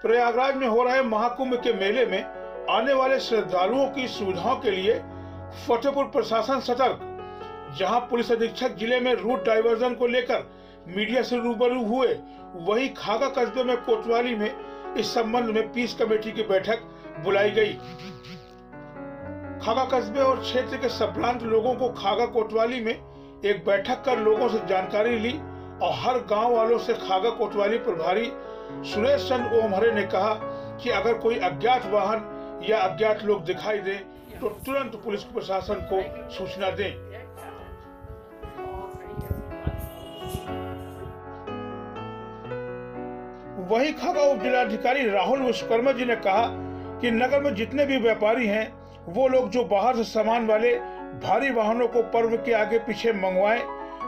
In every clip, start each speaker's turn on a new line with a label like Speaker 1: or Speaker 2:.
Speaker 1: प्रयागराज में हो रहे महाकुंभ के मेले में आने वाले श्रद्धालुओं की सुविधाओं के लिए फतेहपुर प्रशासन सतर्क। जहां पुलिस अधीक्षक जिले में रूट डाइवर्जन को लेकर मीडिया से रूबरू हुए, वहीं खागा कस्बे में कोतवाली में इस संबंध में पीस कमेटी की बैठक बुलाई गई। खागा कस्बे और क्षेत्र के संभ्रांत लोगों को खागा कोतवाली में एक बैठक कर लोगों से जानकारी ली और हर गांव वालों से खागा कोतवाली प्रभारी सुरेश चंद्र ओमहरे ने कहा कि अगर कोई अज्ञात वाहन या अज्ञात लोग दिखाई दे तो तुरंत पुलिस प्रशासन को सूचना दें। वहीं खागा उप जिलाधिकारी राहुल विश्वकर्मा जी ने कहा कि नगर में जितने भी व्यापारी हैं वो लोग जो बाहर से सामान वाले भारी वाहनों को पर्व के आगे पीछे मंगवाएं,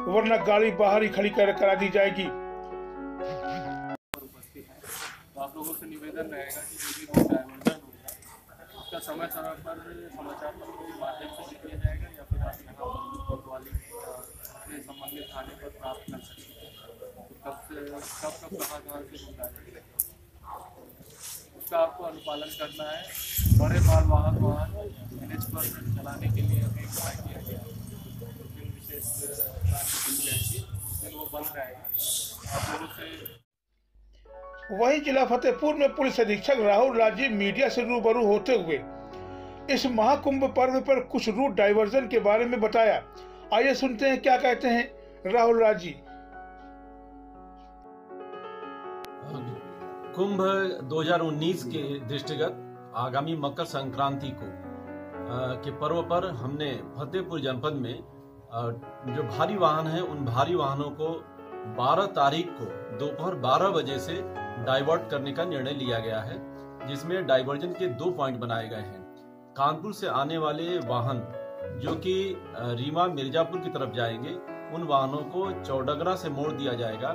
Speaker 1: वरना गाड़ी बाहर ही खड़ी करा दी जाएगी।
Speaker 2: तो आप लोगों से निवेदन रहेगा कि जो भी रोड डाइवर्जन होगा उसका समय समय पर समाचार पत्रों के माध्यम से दिया जाएगा या फिर आप यहाँ कोतवाली से संबंधित थाने पर प्राप्त कर सकते हैं। कब कहाँ से होगा उसका आपको अनुपालन करना है। बड़े माल वाहन एनएच पर चलाने के लिए हमें उपाय किया गया है। विशेष वो बंद रहेगा आप लोगों से।
Speaker 1: वहीं जिला फतेहपुर में पुलिस अधीक्षक राहुल राजीव मीडिया से रूबरू होते हुए इस महाकुंभ पर्व पर कुछ रूट डाइवर्जन के बारे में बताया। आइए सुनते हैं क्या कहते हैं राहुल राजीव।
Speaker 3: कुंभ 2019 के दृष्टिगत आगामी मकर संक्रांति को के पर्व पर हमने फतेहपुर जनपद में जो भारी वाहन है उन भारी वाहनों को 12 तारीख को दोपहर 12 बजे से डाइवर्ट करने का निर्णय लिया गया है, जिसमें डाइवर्जन के 2 पॉइंट बनाए गए हैं। कानपुर से आने वाले वाहन जो कि रीवा मिर्जापुर की तरफ जाएंगे उन वाहनों को चौडगरा से मोड़ दिया जाएगा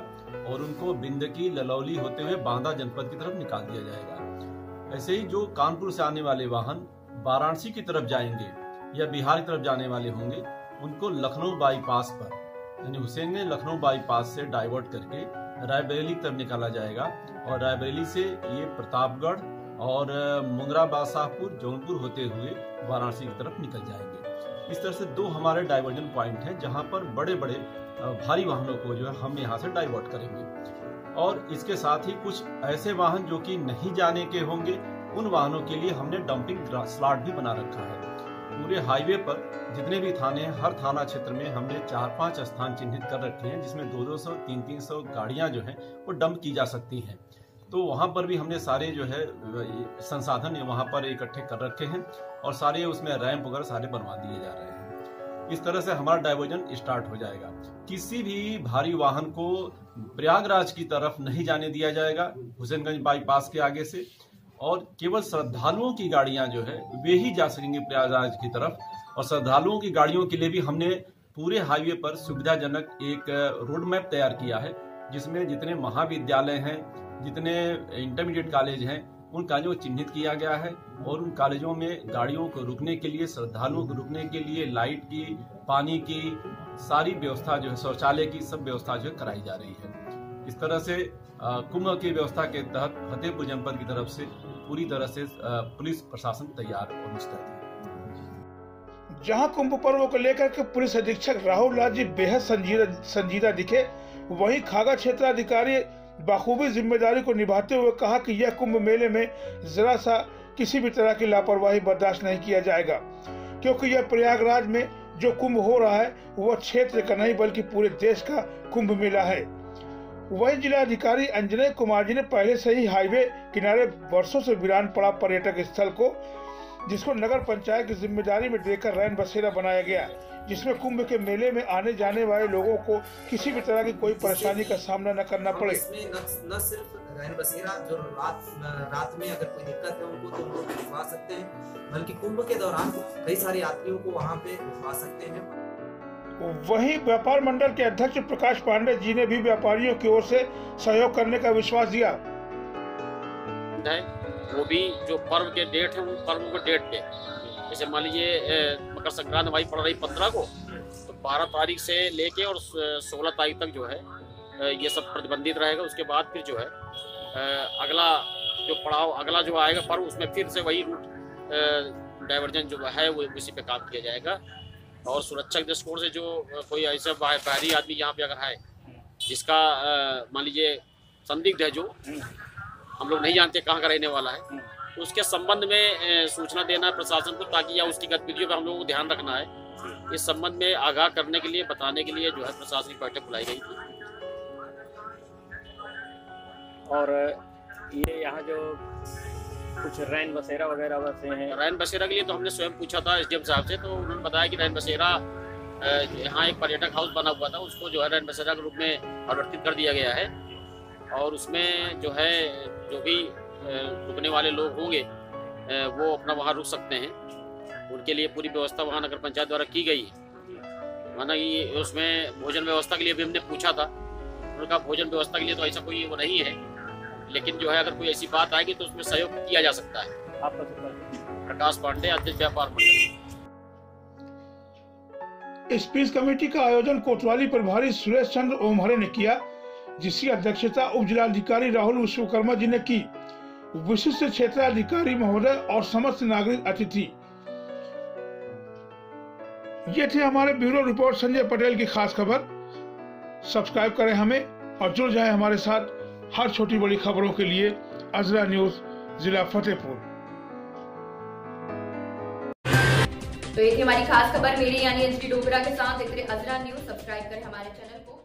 Speaker 3: और उनको बिंदकी ललौली होते हुए बांदा जनपद की तरफ निकाल दिया जाएगा। ऐसे ही जो कानपुर से आने वाले वाहन वाराणसी की तरफ जाएंगे या बिहार की तरफ जाने वाले होंगे उनको लखनऊ बाईपास पर यानी हुसैन ने लखनऊ बाईपास से डाइवर्ट करके रायबरेली की तरफ निकाला जाएगा और रायबरेली से ये प्रतापगढ़ और मुंगरा बादशाहपुर जौनपुर होते हुए वाराणसी की तरफ निकल जाएंगे। इस तरह से 2 हमारे डाइवर्जन पॉइंट हैं जहां पर बड़े बड़े भारी वाहनों को जो है हम यहाँ से डाइवर्ट करेंगे। और इसके साथ ही कुछ ऐसे वाहन जो कि नहीं जाने के होंगे उन वाहनों के लिए हमने डंपिंग स्लॉट भी बना रखा है। पूरे हाईवे पर जितने भी थाने हैं हर थाना क्षेत्र में हमने 4-5 स्थान चिन्हित कर रखे हैं जिसमें 200-200 300-300 गाड़ियां जो हैं वो डंप की जा सकती हैं। तो वहां पर भी हमने सारे जो है संसाधन वहां पर इकट्ठे कर रखे हैं और सारे उसमें रैंप वगैरह सारे बनवा दिए जा रहे हैं। इस तरह से हमारा डाइवर्जन स्टार्ट हो जाएगा। किसी भी भारी वाहन को प्रयागराज की तरफ नहीं जाने दिया जाएगा हुसैनगंज बाईपास के आगे से, और केवल श्रद्धालुओं की गाड़ियां जो है वे ही जा सकेंगे प्रयागराज की तरफ। और श्रद्धालुओं की गाड़ियों के लिए भी हमने पूरे हाईवे पर सुविधाजनक एक रोड मैप तैयार किया है जिसमें जितने महाविद्यालय हैं, जितने इंटरमीडिएट कॉलेज हैं, उन कॉलेजों को चिन्हित किया गया है और उन कॉलेजों में गाड़ियों को रुकने के लिए, श्रद्धालुओं को रुकने के लिए लाइट की, पानी की सारी व्यवस्था जो है, शौचालय की सब व्यवस्था जो है कराई जा रही है। इस तरह से कुंभ की व्यवस्था के तहत फतेहपुर जनपद की तरफ से पूरी तरह से पुलिस प्रशासन तैयार और मुस्तैद है।
Speaker 1: जहां कुंभ पर्व को लेकर के पुलिस अधीक्षक राहुल राजीव बेहद संजीदा दिखे, वहीं खागा क्षेत्राधिकारी बखूबी जिम्मेदारी को निभाते हुए कहा कि यह कुंभ मेले में जरा सा किसी भी तरह की लापरवाही बर्दाश्त नहीं किया जाएगा, क्योंकि यह प्रयागराज में जो कुंभ हो रहा है वह क्षेत्र का नहीं बल्कि पूरे देश का कुंभ मेला है। वहीं जिलाधिकारी अंजनेय कुमार जी ने पहले से ही हाईवे किनारे वर्षों से वीरान पड़ा पर्यटक स्थल को, जिसको नगर पंचायत की जिम्मेदारी में देकर रैन बसेरा बनाया गया, जिसमें कुंभ के मेले में आने जाने वाले लोगों को किसी भी तरह की कोई परेशानी का सामना न करना पड़े।
Speaker 4: इसमें न सिर्फ रैन बसेरा जो रात में अगर कोई दिक्कत है उनको तो लोग रुकवा सकते हैं, बल्कि कुंभ के दौरान कई सारे यात्रियों को वहाँ पे रुकवा सकते हैं।
Speaker 1: वहीं व्यापार मंडल के अध्यक्ष प्रकाश पांडे जी ने भी व्यापारियों की ओर से सहयोग करने का विश्वास दिया।
Speaker 5: वो भी जो पर्व के डेट है उन पर्व के डेट पे, जैसे मान लीजिए मकर संक्रांति हमारी पड़ रही 15 को, तो 12 तारीख से लेके और 16 तारीख तक जो है ये सब प्रतिबंधित रहेगा। उसके बाद फिर जो है अगला जो पड़ाव अगला जो आएगा पर्व उसमें फिर से वही रूट डाइवर्जन जो है वो उसी पे काम किया जाएगा। और सुरक्षा के दृष्टिकोण से जो कोई ऐसा बाहरी आदमी यहाँ पे अगर है जिसका मान लीजिए संदिग्ध है, जो हम लोग नहीं जानते कहाँ का रहने वाला है, तो उसके संबंध में सूचना देना प्रशासन को, ताकि या उसकी गतिविधियों पर हम लोगों को ध्यान रखना है। इस संबंध में आगाह करने के लिए, बताने के लिए जो है प्रशासनिक बैठक बुलाई गई थी।
Speaker 6: और ये यहाँ जो कुछ रैन बसेरा वगैरह बसे हैं,
Speaker 5: रैन बसेरा के लिए तो हमने स्वयं पूछा था एसडीएम साहब से, तो उन्होंने बताया कि रैन बसेरा यहाँ एक पर्यटक हाउस बना हुआ था, उसको जो है रैन बसेरा के रूप में परिवर्तित कर दिया गया है। और उसमें जो है जो भी रुकने वाले लोग होंगे वो अपना वहाँ रुक सकते हैं। उनके लिए पूरी व्यवस्था वहाँ नगर पंचायत द्वारा की गई है। माना कि उसमें भोजन व्यवस्था के लिए भी हमने पूछा था, उन्होंने कहा भोजन व्यवस्था के लिए तो ऐसा कोई वो नहीं है, लेकिन जो है अगर कोई ऐसी बात आएगी तो उसमें सहयोग किया जा सकता है।
Speaker 6: आपका
Speaker 5: प्रकाश पांडे, अध्यक्ष व्यापार मंडल।
Speaker 1: इस पीस कमेटी का आयोजन कोतवाली प्रभारी सुरेश चंद्र ओमहरे ने किया, जिसकी अध्यक्षता उप जिलाधिकारी राहुल विश्वकर्मा जी ने की। विशिष्ट क्षेत्राधिकारी महोदय और समस्त नागरिक अतिथि। ये थे हमारे ब्यूरो रिपोर्ट संजय पटेल की खास खबर। सब्सक्राइब करें हमें और जुड़ जाएं हमारे साथ हर छोटी बड़ी खबरों के लिए। अजरा न्यूज, जिला फतेहपुर।
Speaker 7: तो ये थी हमारी खास खबर मेरी यानी एचडी डोगरा के साथ। देखते रहिए अजरा न्यूज, सब्सक्राइब करें हमारे चैनल को।